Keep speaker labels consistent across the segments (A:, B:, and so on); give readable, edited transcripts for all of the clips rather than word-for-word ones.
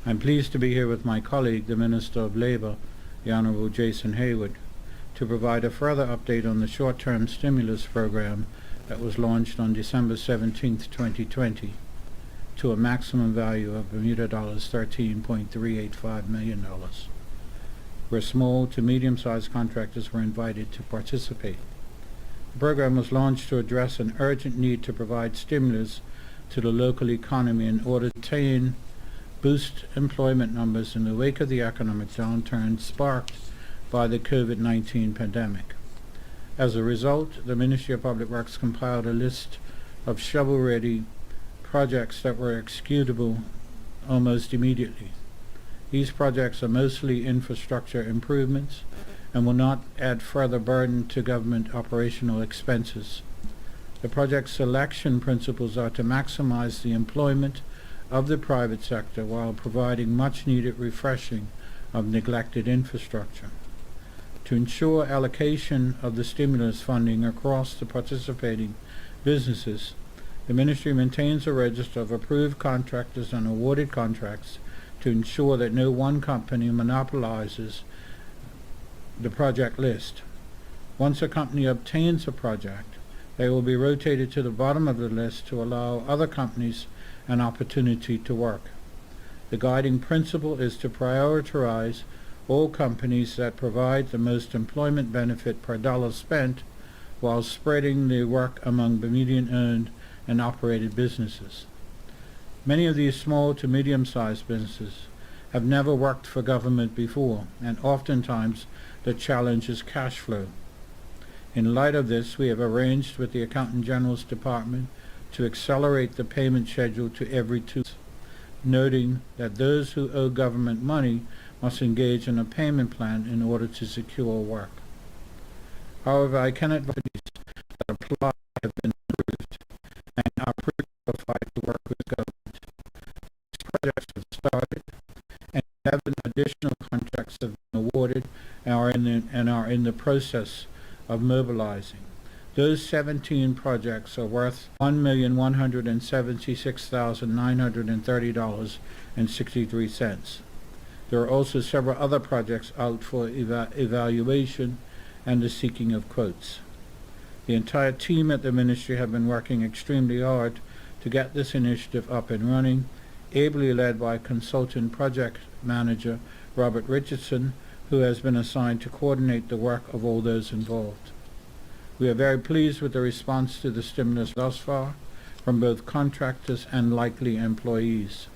A: I'm pleased to be here with my colleague, the Minister of Labour, the Honourable Jason Hayward, to provide a further update on the short-term stimulus program that was launched on December 17, 2020, to a maximum value of Bermuda dollars $13.385 million, where small to medium-sized contractors were invited to participate. The program was launched to address an urgent need to provide stimulus to the local economy in order to boost employment numbers in the wake of the economic downturn sparked by the COVID-19 pandemic. As a result, the Ministry of Public Works compiled a list of shovel-ready projects that were executable almost immediately. These projects are mostly infrastructure improvements and will not add further burden to government operational expenses. The project selection principles are to maximize the employment of the private sector while providing much-needed refreshing of neglected infrastructure. To ensure allocation of the stimulus funding across the participating businesses, the Ministry maintains a register of approved contractors and awarded contracts to ensure that no one company monopolizes the project list. Once a company obtains a project, they will be rotated to the bottom of the list to allow other companies an opportunity to work. The guiding principle is to prioritize all companies that provide the most employment benefit per dollar spent while spreading the work among Bermudian-owned and operated businesses. Many of these small to medium-sized businesses have never worked for government before, and oftentimes the challenge is cash flow. In light of this, we have arranged with the Accountant General's Department to accelerate the payment schedule to every 2 months, noting that those who owe government money must engage in a payment plan in order to secure work. However, I cannot advise that apply have been approved and are pre-qualified to work with government. These projects have started, and 11 additional contracts have been awarded and are in the process of mobilizing. Those 17 projects are worth $1,176,930.63. There are also several other projects out for evaluation and the seeking of quotes. The entire team at the Ministry have been working extremely hard to get this initiative up and running, ably led by consultant project manager Robert Richardson, who has been assigned to coordinate the work of all those involved. We are very pleased with the response to the stimulus thus far from both contractors and likely employees,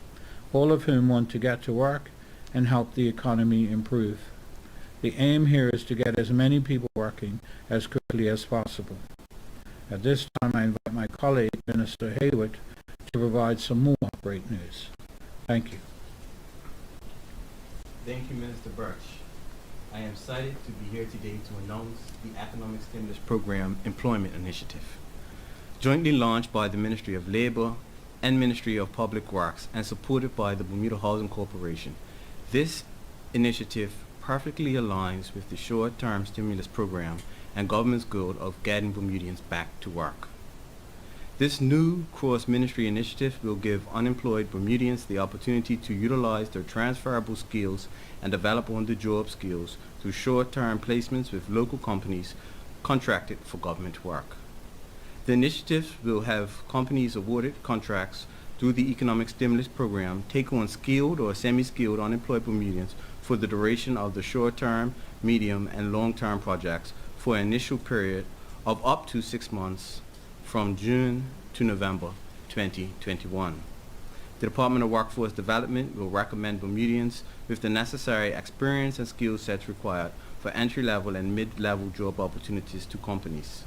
A: all of whom want to get to work and help the economy improve. The aim here is to get as many people working as quickly as possible. At this time, I invite my colleague, Minister Hayward, to provide some more great news. Thank you.
B: Thank you, Minister Burch. I am excited to be here today to announce the Economic Stimulus Program Employment Initiative, jointly launched by the Ministry of Labour and Ministry of Public Works and supported by the Bermuda Housing Corporation. This initiative perfectly aligns with the short-term stimulus program and government's goal of getting Bermudians back to work. This new cross-ministry initiative will give unemployed Bermudians the opportunity to utilize their transferable skills and develop on-the-job skills through short-term placements with local companies contracted for government work. The initiative will have companies awarded contracts through the economic stimulus program take on skilled or semi-skilled unemployed Bermudians for the duration of the short-term, medium, and long-term projects for an initial period of up to 6 months from June to November 2021. The Department of Workforce Development will recommend Bermudians with the necessary experience and skill sets required for entry-level and mid-level job opportunities to companies.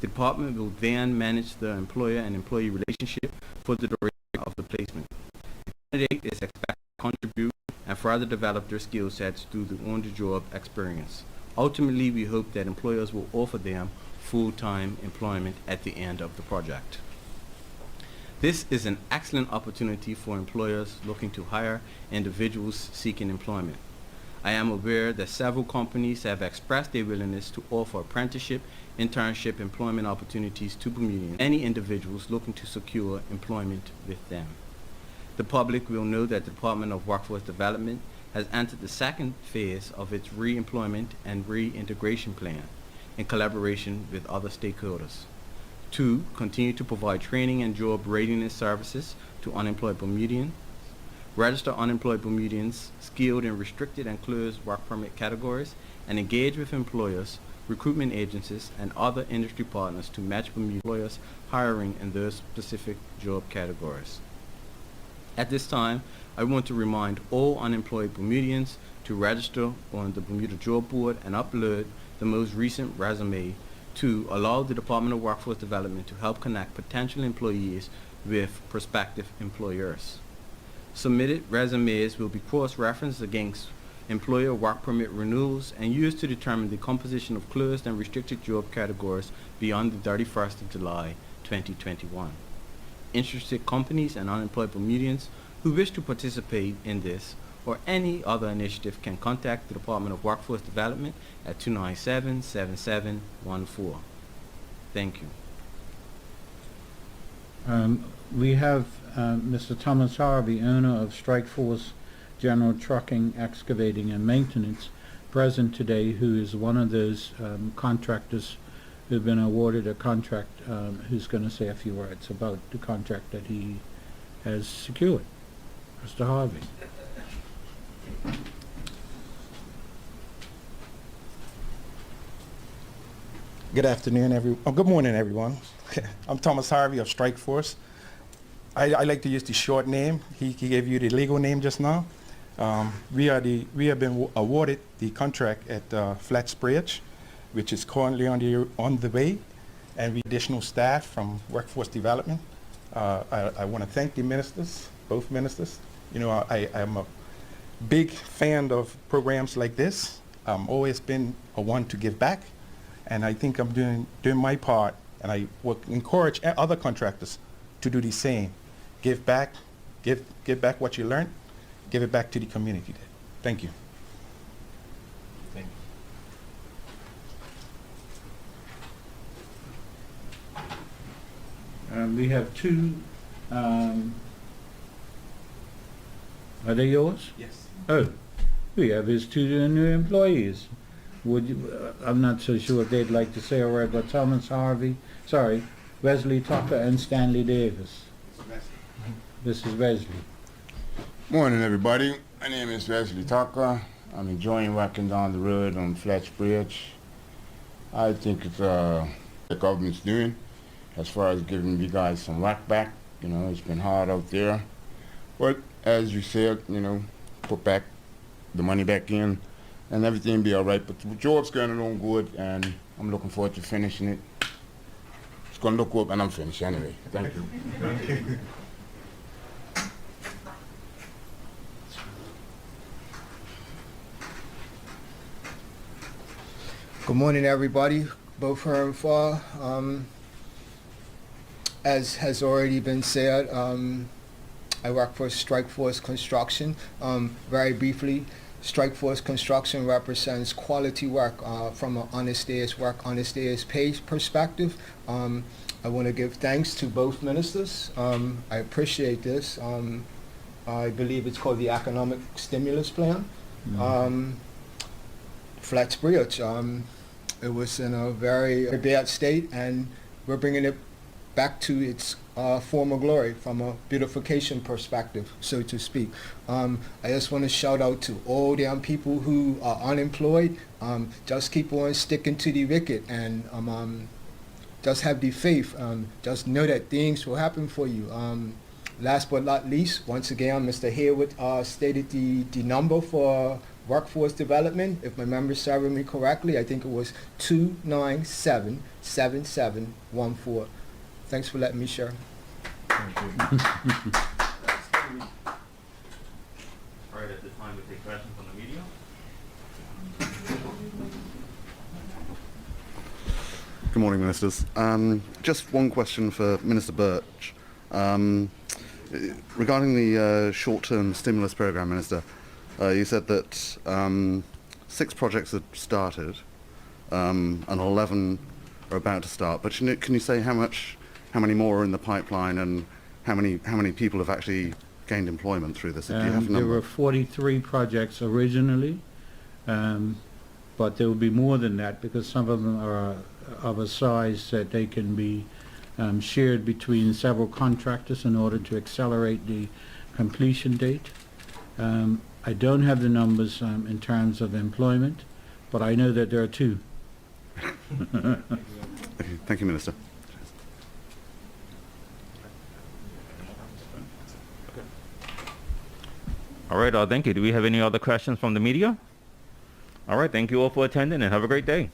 B: The department will then manage the employer and employee relationship for the duration of the placement. The candidate is expected to contribute and further develop their skill sets through the on-the-job experience. Ultimately, we hope that employers will offer them full-time employment at the end of the project. This is an excellent opportunity for employers looking to hire individuals seeking employment. I am aware that several companies have expressed their willingness to offer apprenticeship, internship, employment opportunities to Bermudians, any individuals looking to secure employment with them. The public will know that the Department of Workforce Development has entered the second phase of its re-employment and reintegration plan in collaboration with other stakeholders. 2, continue to provide training and job readiness services to unemployed Bermudians. Register unemployed Bermudians skilled in restricted and closed work permit categories, and engage with employers, recruitment agencies, and other industry partners to match Bermuda employers hiring in those specific job categories. At this time, I want to remind all unemployed Bermudians to register on the Bermuda Job Board and upload the most recent resume to allow the Department of Workforce Development to help connect potential employees with prospective employers. Submitted resumes will be cross-referenced against employer work permit renewals and used to determine the composition of closed and restricted job categories beyond the 31st of July 2021. Interested companies and unemployed Bermudians who wish to participate in this or any other initiative can contact the Department of Workforce Development at 297-7714. Thank you.
A: We have Mr. Thomas Harvey, owner of Strikeforce General Trucking, Excavating and Maintenance, present today, who is one of those contractors who've been awarded a contract, who's going to say a few words about the contract that he has secured. Mr. Harvey.
C: Good afternoon, good morning, everyone. I'm Thomas Harvey of Strikeforce. I like to use the short name. He gave you the legal name just now. We have been awarded the contract at Burch, which is currently on the way, and we additional staff from Workforce Development. I want to thank the ministers, both ministers. You know, I'm a big fan of programs like this. I've always been a one to give back, and I think I'm doing my part, and I will encourage other contractors to do the same. Give back what you learned, give it back to the community. Thank you.
B: Thank you.
A: We have two, are they yours?
B: Yes.
A: Oh, we have his two new employees. Would you, I'm not so sure if they'd like to say a word, but Thomas Harvey, Wesley Tucker and Stanley Davis. This is Wesley.
D: Morning, everybody. My name is Wesley Tucker. I'm enjoying walking down the road on Fletch Bridge. I think it's the government's doing as far as giving you guys some whack back. You know, it's been hard out there. But as you said, you know, put back the money back in and everything be all right. But the job's going along good, and I'm looking forward to finishing it. It's going to look good, and I'm finished anyway. Thank you.
B: Thank you.
E: Good morning, everybody, both here and far. As has already been said, I work for Strikeforce Construction. Very briefly, Strikeforce Construction represents quality work from an honest day's work, honest day's pay perspective. I want to give thanks to both ministers. I appreciate this. I believe it's called the Economic Stimulus Plan. Fletch Bridge. It was in a very bad state, and we're bringing it back to its former glory from a beautification perspective, so to speak. I just want to shout out to all them people who are unemployed. Just keep on sticking to the wicket, and just have the faith. Just know that things will happen for you. Last but not least, once again, Mr. Hayward stated the number for Workforce Development. If my memory serves me correctly, I think it was 297-7714. Thanks for letting me share.
B: Thank you. All right, at this time we take questions from the media.
F: Good morning, Ministers. Just one question for Minister Burch. Regarding the short-term stimulus program, Minister, you said that 6 projects had started and 11 are about to start. But can you say how many more are in the pipeline, and how many people have actually gained employment through this? Do you have a
A: There were
F: number?
A: 43 projects originally, but there will be more than that because some of them are of a size that they can be shared between several contractors in order to accelerate the completion date. I don't have the numbers in terms of employment, but I know that there are 2.
F: Okay, thank you, Minister.
G: All right, thank you. Do we have any other questions from the media? All right, thank you all for attending and have a great day.